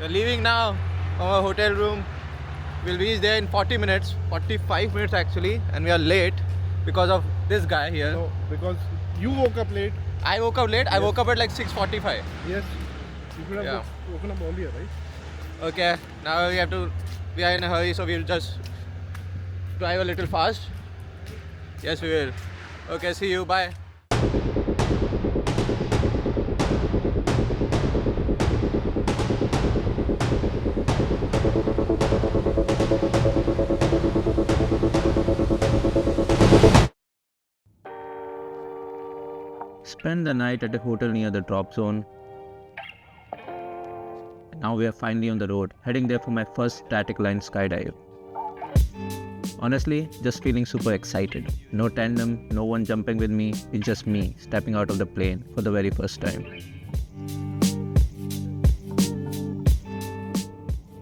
We're leaving now from our hotel room. We'll reach there in 40 minutes, 45 minutes actually, and we are late because of this guy here. No, because you woke up late. I woke up late. Yes. I woke up at like 6:45. Yes. You should have woken up earlier, right? Okay, now we are in a hurry, so we'll just drive a little fast. Yes, we will. Okay, see you. Bye. Spend the night at a hotel near the drop zone. Now we are finally on the road, heading there for my first static line skydive. Honestly, just feeling super excited. No tandem, no one jumping with me, it's just me stepping out of the plane for the very first time.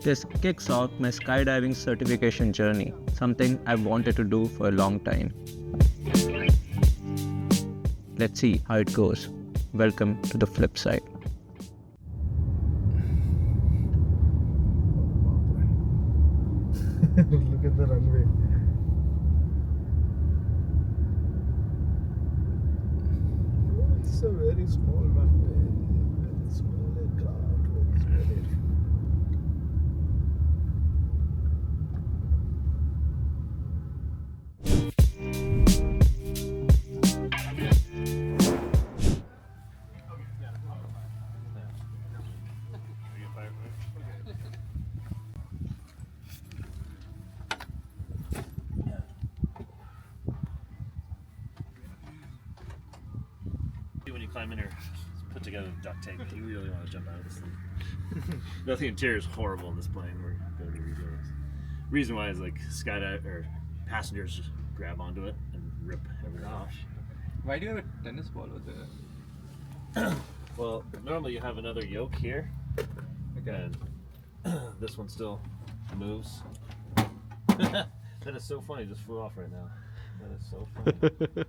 This kicks off my skydiving certification journey, something I've wanted to do for a long time. Let's see how it goes. Welcome to the flip side. Look at the runway. It's a very small runway. Very small aircraft. Very small aircraft. When you climb in here, put together duct tape. You really want to jump out of this thing. Nothing interior is horrible in this plane. We're going to be redoing this. Reason why is like skydive or passengers just grab onto it and rip everything off. Why do you have a tennis ball over there? Well, normally you have another yoke here, Okay. and this one still moves. That is so funny. It just flew off right now. That is so funny.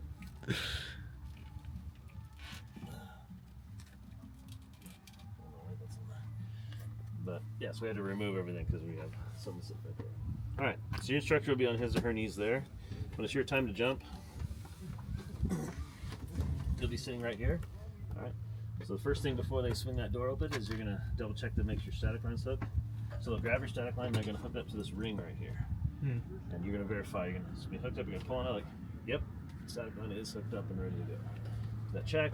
But yeah, so we had to remove everything because we have something sitting right there. All right, so your instructor will be on his or her knees there. When it's your time to jump, he'll be sitting right here. All right. So the first thing before they swing that door open is you're gonna double check to make sure static line's hooked. So they'll grab your static line. They're gonna hook it up to this ring right here, and you're gonna verify you're gonna be hooked up. You're gonna pull on it like, yep, static line is hooked up and ready to go. So that check.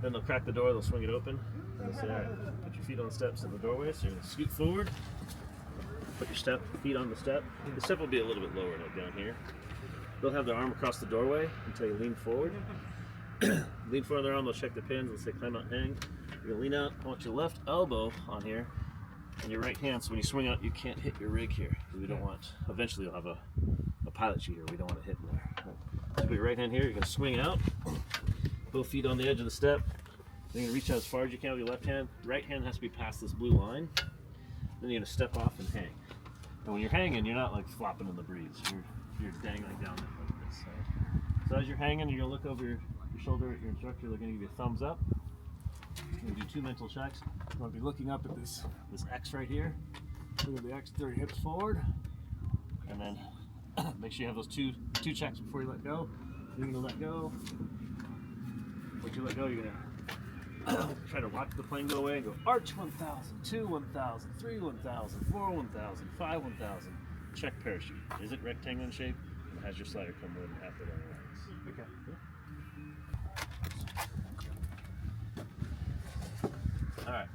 Then they'll crack the door, they'll swing it open, and they'll say, all right, put your feet on the steps in the doorway. So you're gonna scoot forward, put your feet on the step. The step will be a little bit lower, like down here. They'll have their arm across the doorway until you lean forward. Lean forward on their arm, they'll check the pins, they'll say climb out and hang. You're gonna lean out, I want your left elbow on here, and your right hand, so when you swing out, you can't hit your rig here. We don't want, eventually you'll have a pilot sheet here, we don't want to hit in there. So put your right hand here, you're gonna swing out. Both feet on the edge of the step. Then you're gonna reach out as far as you can with your left hand. Right hand has to be past this blue line. Then you're gonna step off and hang. And when you're hanging, you're not like flopping in the breeze. You're dangling down like this. So as you're hanging, you're gonna look over your shoulder at your instructor. They're gonna give you a thumbs up. You're gonna do two mental checks. You're gonna be looking up at this X right here. Look at the X, throw your hips forward, and then make sure you have those two checks before you let go. You're gonna let go. Once you let go, you're gonna try to watch the plane go away and go arch 1,000, 2 1,000, 3 1,000, 4 1,000, 5 1,000. Check parachute. Is it rectangle in shape? And has your slider come more than half the way? Okay. All right.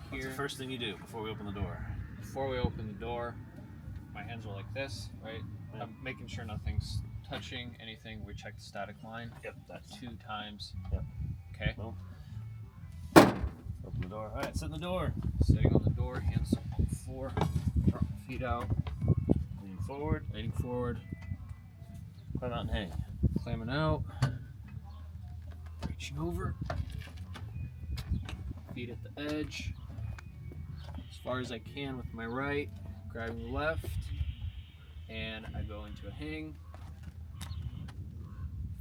What's the first thing you do before we open the door? Before we open the door, my hands are like this, right? Yeah. I'm making sure nothing's touching anything. We check the static line. Yep. That's 2 times. Yep. Okay. Boom. Open the door. All right. Sit in the door. Sitting on the door, hands on the floor, drop my feet out, Lean forward. leaning forward, Climb out and hang. climbing out, reaching over, feet at the edge, as far as I can with my right, grabbing the left, and I go into a hang,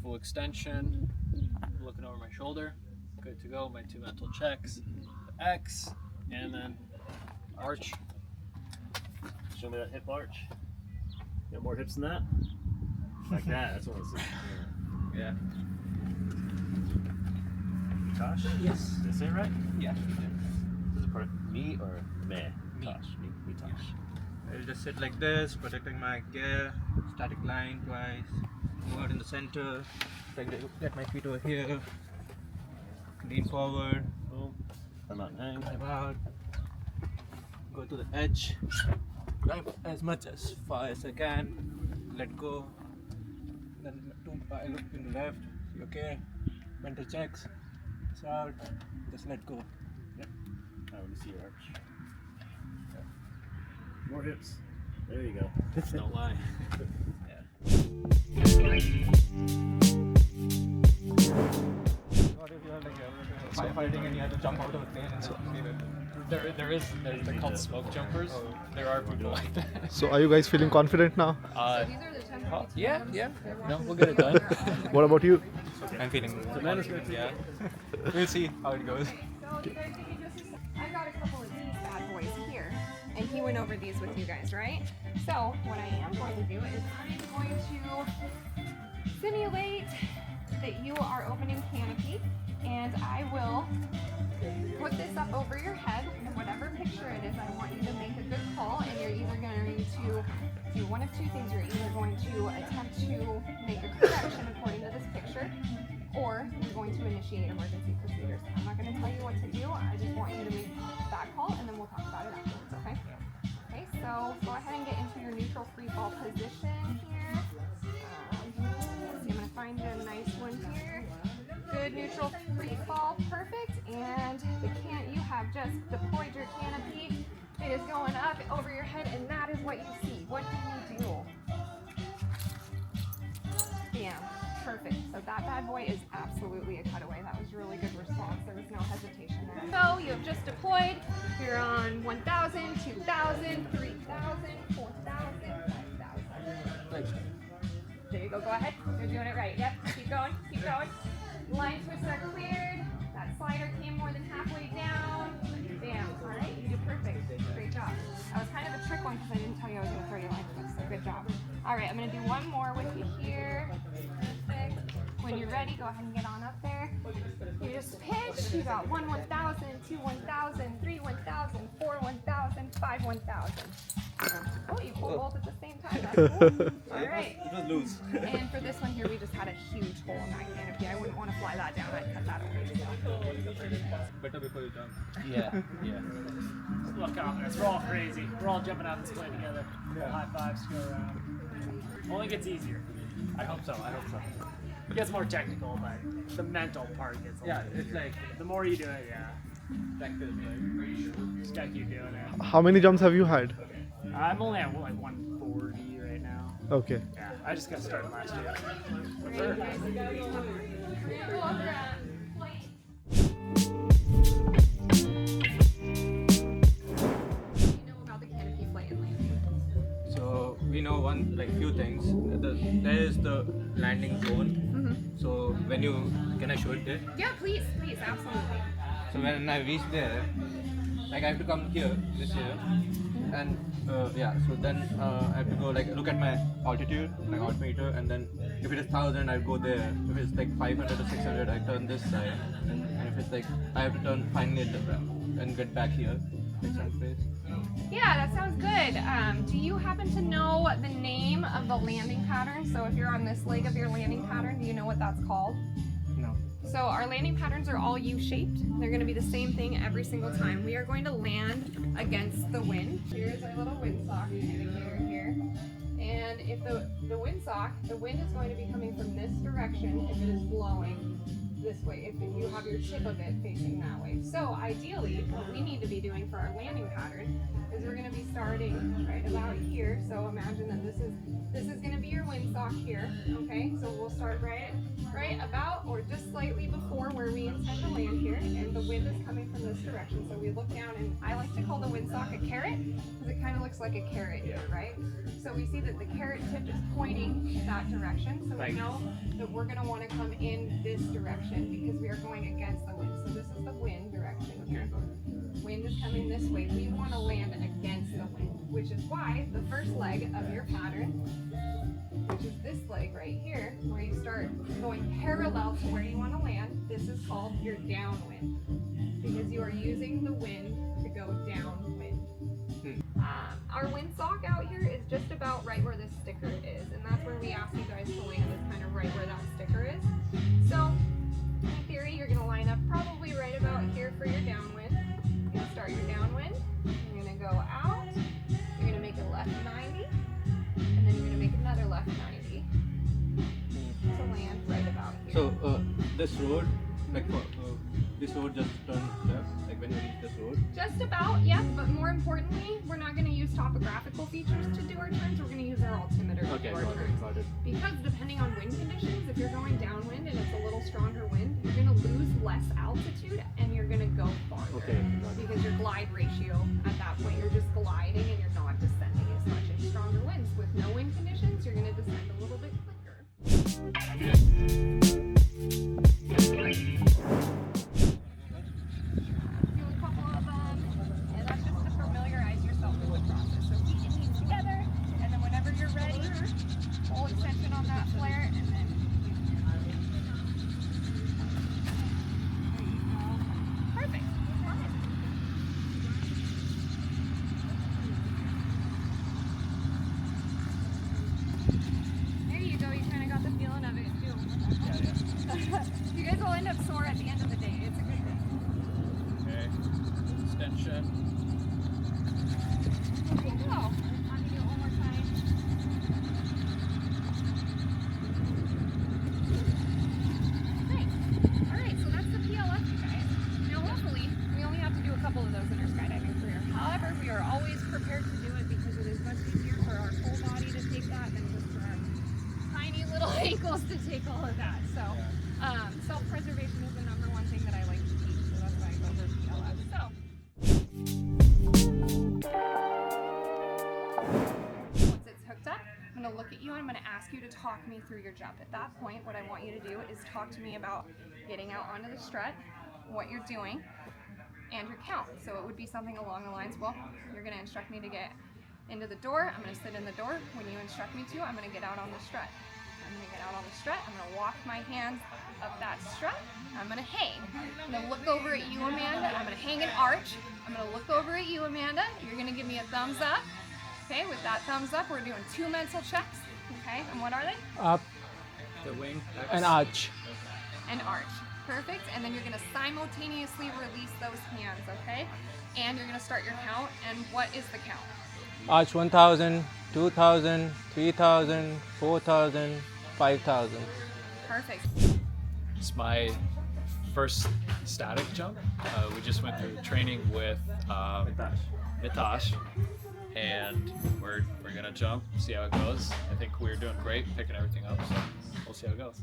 full extension, looking over my shoulder, good to go, my 2 mental checks, the X, and then arch. Show me that hip arch. You got more hips than that? Like that, that's what I see. Yeah. Tosh? Yes. Did I say it right? Yeah. Is it part me or meh? Tosh. Me Tosh. I'll just sit like this, protecting my gear, static line twice, move out in the center, get my feet over here, lean forward, Boom. I'm out and hang. climb out, go to the edge, climb as much as far as I can, let go, then I look in the left, see, okay, mental checks, it's out, just let go. Yep. I want to see your arch. More hips. There you go. Don't lie. What if you're like firefighting and you have to jump out of a plane and save it? They're called smoke jumpers. There are people like that. So are you guys feeling confident now? Yeah. No, we'll get it done. What about you? I'm feeling management. yeah. We'll see how it goes. So you guys, I got a couple of these bad boys here, and he went over these with you guys, right? So what I am going to do is I'm going to simulate that you are opening canopy, and I will put this up over your head, and whatever picture it is, I want you to make a good call, and you're either going to do one of two things. You're either going to attempt to make a correction according to this picture, or you're going to initiate emergency procedures. I'm not going to tell you what to do. I just want you to make that call, and then we'll talk about it afterwards, okay? Okay, so go ahead and get into your neutral free fall position here. Let's see, I'm going to find you a nice one here. Good neutral free fall, perfect. And you have just deployed your canopy. It is going up over your head, and that is what you see. What do you do? Bam. Perfect. So that bad boy is absolutely a cutaway. That was really good response. There was no hesitation there. So you have just deployed. You're on 1,000, 2,000, 3,000, 4,000, 5,000. There you go. Go ahead. You're doing it right. Yep. Keep going. Keep going. Line twists are cleared. That slider came more than halfway down. Bam. All right. You did perfect. Great job. That was kind of a trick one because I didn't tell you I was going to throw you line twists. So good job. All right. I'm going to do one more with you here. Perfect. When you're ready, go ahead and get on up there. You just pitch. You got 1 1,000, 2 1,000, 3 1,000, 4 1,000, 5 1,000. Oh, you pulled both at the same time. That's cool. All right. Loose. And for this one here, we just had a huge hole in that canopy. I wouldn't want to fly that down. I'd cut that away. Better before you jump. Yeah. Look, confidence. We're all crazy. We're all jumping out this plane together. High fives go around. Only gets easier. I hope so. It gets more technical, but the mental part gets a lot It's easier. like The more you do it, practice, right? just gotta keep doing it. How many jumps have you had? I'm only at like 140 right now. Okay. Yeah, I just got started last year. About the canopy flight and landing. So we know few things. There is the landing zone. So when can I show it there? Yeah, please, absolutely. So when I reach there, I have to come here, this here, and so then I have to go look at my altitude, my altimeter, and then if it is 1,000, I go there. If it's 500 to 600, I turn this side, and if it's I have to turn finally at the back and get back here, someplace. Yeah, that sounds good. Do you happen to know the name of the landing pattern? So if you're on this leg of your landing pattern, do you know what that's called? No. So our landing patterns are all U-shaped. They're going to be the same thing every single time. We are going to land against the wind. Here's our little windsock indicator here. And if the windsock, the wind is going to be coming from this direction if it is blowing this way, if you have your tip of it facing that way. So ideally, what we need to be doing for our landing pattern is we're going to be starting right about here. So imagine that this is going to be your windsock here, okay? So we'll start right about or just slightly before where we intend to land here, and the wind is coming from this direction. So we look down, and I like to call the windsock a carrot because it kind of looks like a carrot here, right? So we see that the carrot tip is pointing that direction. So we know that we're going to want to come in this direction because we are going against the wind. So this is the wind direction here. Wind is coming this way. We want to land why the first leg of your pattern, which is this leg right here, where you start going parallel to where you want to land, this is called your downwind, because you are using the wind to go downwind. Our windsock out here is just about right where this sticker is, and that's where we ask you guys to land, is kind of right where that sticker is. So, in theory, you're going to line up probably right about here for your downwind. You're going to start your downwind, you're going to go out, you're going to make a left 90, and then you're going to make another left 90 to land right about here. So this road, like this road just turns left, like when you reach this road. Just about, yes, but more importantly, we're not going to use topographical features to do our turns, we're going to use our altimeter to do our turns. Because depending on wind conditions, if you're going downwind and it's a little stronger wind, you're going to lose less altitude and you're going to go farther. Okay. Because your glide ratio at that point, you're just gliding and you're not descending as much. In stronger winds with no wind conditions, you're going to descend a little bit quicker. Do a couple of them, and that's just to familiarize yourself with the process. So keep your knees together, and then whenever you're ready, full extension on that flare, and then there you go. Perfect. Fine. There you go. You kind of got the feeling of it too. You guys will end up sore at the end of the day. It's a good thing. Okay. Extension. There you go. Let me do it one more time. Nice. Alright, so that's the PLF, you guys. Now hopefully, we only have to do a couple of those in our skydiving career. However, we are always prepared to do it because it is much easier for our whole body to take that than just for our tiny little ankles to take all of that. So, self-preservation is the #1 thing that I like to teach, so that's why I go over PLF. So, once it's hooked up, I'm going to look at you and I'm going to ask you to talk me through your jump. At that point, what I want you to do is talk to me about getting out onto the strut, what you're doing, and your count. So it would be something along the lines, well, you're going to instruct me to get into the door, I'm going to sit in the door. When you instruct me to, I'm going to get out on the strut. I'm going to get out on the strut, I'm going to walk my hands up that strut, I'm going to hang. I'm going to look over at you, Amanda, I'm going to hang an arch. I'm going to look over at you, Amanda, you're going to give me a thumbs up. Okay, with that thumbs up, we're doing 2 mental checks. Okay, and what are they? Up The wing. and arch. An arch. Perfect, and then you're going to simultaneously release those hands, okay? And you're going to start your count, and what is the count? Arch 1,000, 2,000, 3,000, 4,000, 5,000. Perfect. It's my first static jump. We just went through training with Mitash, and we're gonna jump, see how it goes. I think we're doing great, picking everything up, so we'll see how it goes.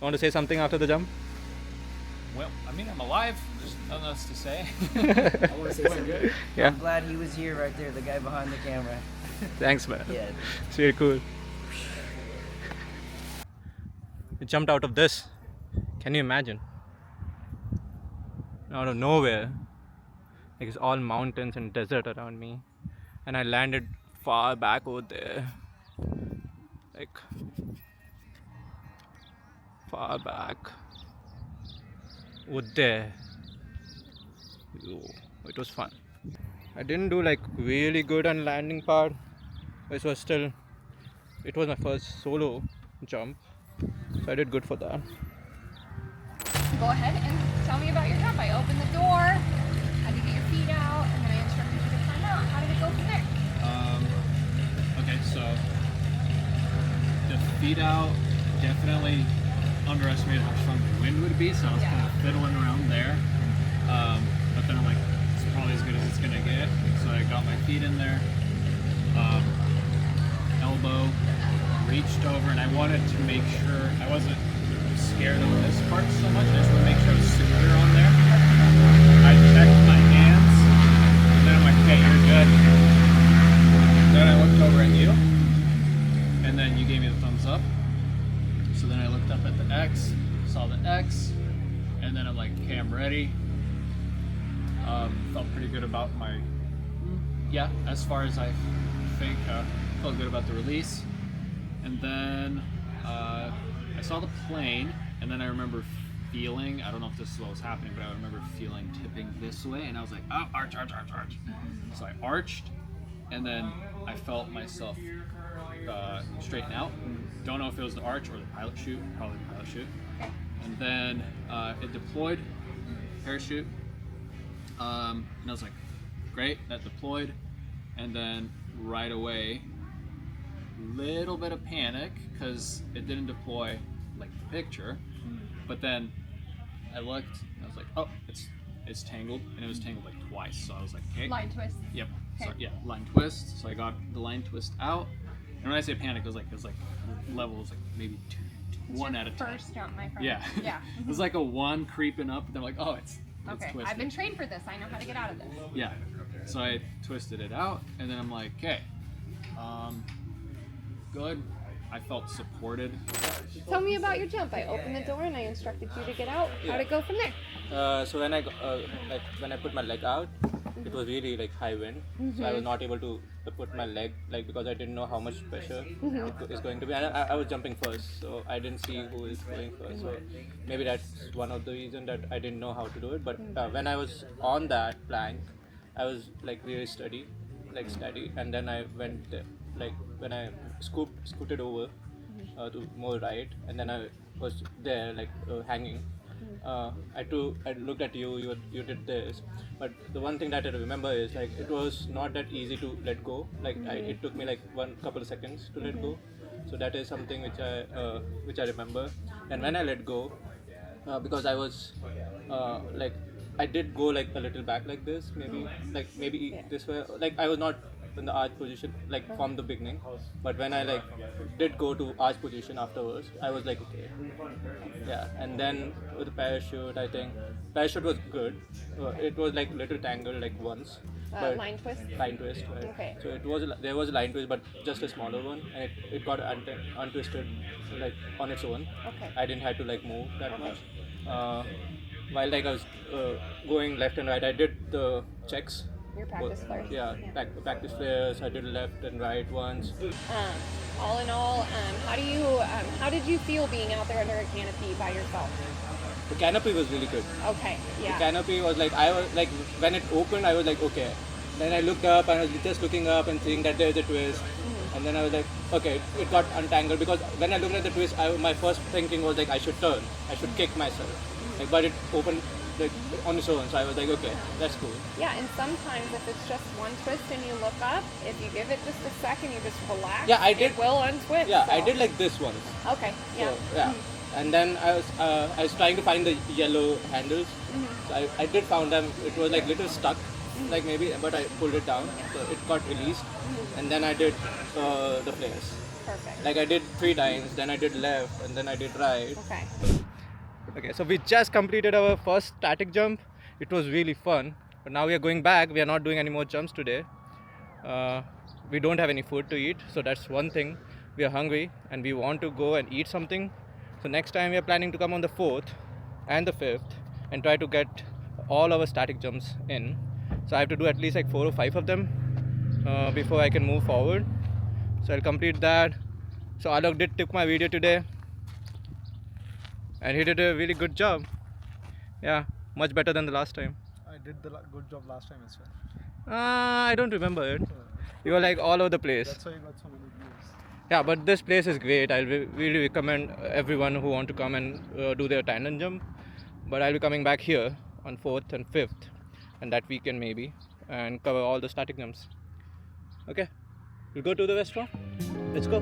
Want to say something after the jump? Well, I mean, I'm alive. There's nothing else to say. I want to say something. Yeah. I'm glad he was here right there, the guy behind the camera. Thanks, man. Yeah. It's really cool. We jumped out of this. Can you imagine? Out of nowhere. Like it's all mountains and desert around me. And I landed far back over there. Like far back. Over there. Yo, it was fun. I didn't do like really good on landing part. It was my first solo jump. So I did good for that. Go ahead and tell me about your jump. I opened the door, had to get your feet out, and then I instructed you to climb out. How did it go from there? Okay, so the feet out, definitely underestimated how strong the wind would be, so I was kind of fiddling around there. But then I'm like, it's probably as good as it's gonna get. So I got my feet in there, elbow, reached over, and I wanted to make sure I wasn't scared of this part so much. I just want to make sure I was secure on there. I checked my hands, and then I'm like, okay, you're good. Then I looked over at you, and then you gave me the thumbs up. So then I looked up at the X, saw the X, and then I'm like, okay, I'm ready. Felt pretty good about my, as far as I think, felt good about the release. And then I saw the plane, and then I remember feeling, I don't know if this is what was happening, but I remember feeling tipping this way, and I was like, oh, arch, arch, arch, arch. So I arched, and then I felt myself straighten out. Don't know if it was the arch or the pilot chute, probably the pilot chute. And then it deployed, parachute, and I was like, great, that deployed. And then right away, little bit of panic because it didn't deploy like the picture, but then I looked and I was like, oh, it's tangled, and it was tangled like twice, so I was like, okay. Line twist. Yep. Okay. So, yeah, line twist. So I got the line twist out, and when I say panic, it was like level was like maybe one out of 10. First jump, my friend. Yeah. Yeah. It was like a 1 creeping up, and then like, oh, it's Okay. twisted. I've been trained for this. I know how to get out of this. Yeah. So I twisted it out, and then I'm like, okay, good. I felt supported. Tell me about your jump. I opened the door and I instructed you to get out. How'd it go from there? So when I put my leg out, it was really like high wind. So I was not able to put my leg, like, because I didn't know how much pressure it is going to be. And I was jumping first, so I didn't see who is going first. So maybe that's one of the reasons that I didn't know how to do it. But when I was on that plank, I was like really steady, and then I went like when I scooted over to more right, and then I was there like hanging. I looked at you did this, but the one thing that I remember is like it was not that easy to let go. Like it took me like couple of seconds to let go. So that is something which I remember. And when I let go, because I was like I did go like a little back like this, maybe this way. Like I was not in the arch position like from the beginning, but when I like did go to arch position afterwards, I was like okay, yeah. And then with the parachute, I think parachute was good. It was like little tangled like once. But Line twist? Line twist, right? Okay. So there was a line twist, but just a smaller one, and it got untwisted like on its own. Okay. I didn't have to like move that much. While like I was going left and right, I did the checks. Your practice flares. Yeah, practice flares. I did left and right once. All in all, how did you feel being out there under a canopy by yourself? The canopy was really good. Okay, yeah. The canopy was like, I was like, when it opened, I was like, okay. Then I looked up and I was just looking up and seeing that there's a twist. And then I was like, okay, it got untangled, because when I looked at the twist, my first thinking was like, I should turn, I should kick myself. Like, but it opened like on its own, so I was like, okay, that's cool. Yeah, and sometimes if it's just one twist and you look up, if you give it just a second, you just relax, Yeah, I did. it will untwist. Yeah, so. I did like this once. Okay, yeah. So, yeah. And then I was trying to find the yellow handles. So I did found them. It was like little stuck, like maybe, but I pulled it down, so it got released. And then I did the flares. Perfect. Like I did 3 times, then I did left, and then I did right. Okay. Okay, so we just completed our first static jump. It was really fun, but now we are going back. We are not doing any more jumps today. We don't have any food to eat, so that's one thing. We are hungry and we want to go and eat something. So next time we are planning to come on the 4th and the 5th and try to get all our static jumps in. So I have to do at least like 4 or 5 of them before I can move forward. So I'll complete that. So Alok did took my video today and he did a really good job. Yeah, much better than the last time. I did the good job last time as well. I don't remember it. You were like all over the place. That's why you got so many views. Yeah, but this place is great. I really recommend everyone who want to come and do their tandem jump. But I'll be coming back here on 4th and 5th and that weekend maybe and cover all the static jumps. Okay, we'll go to the restaurant. Let's go.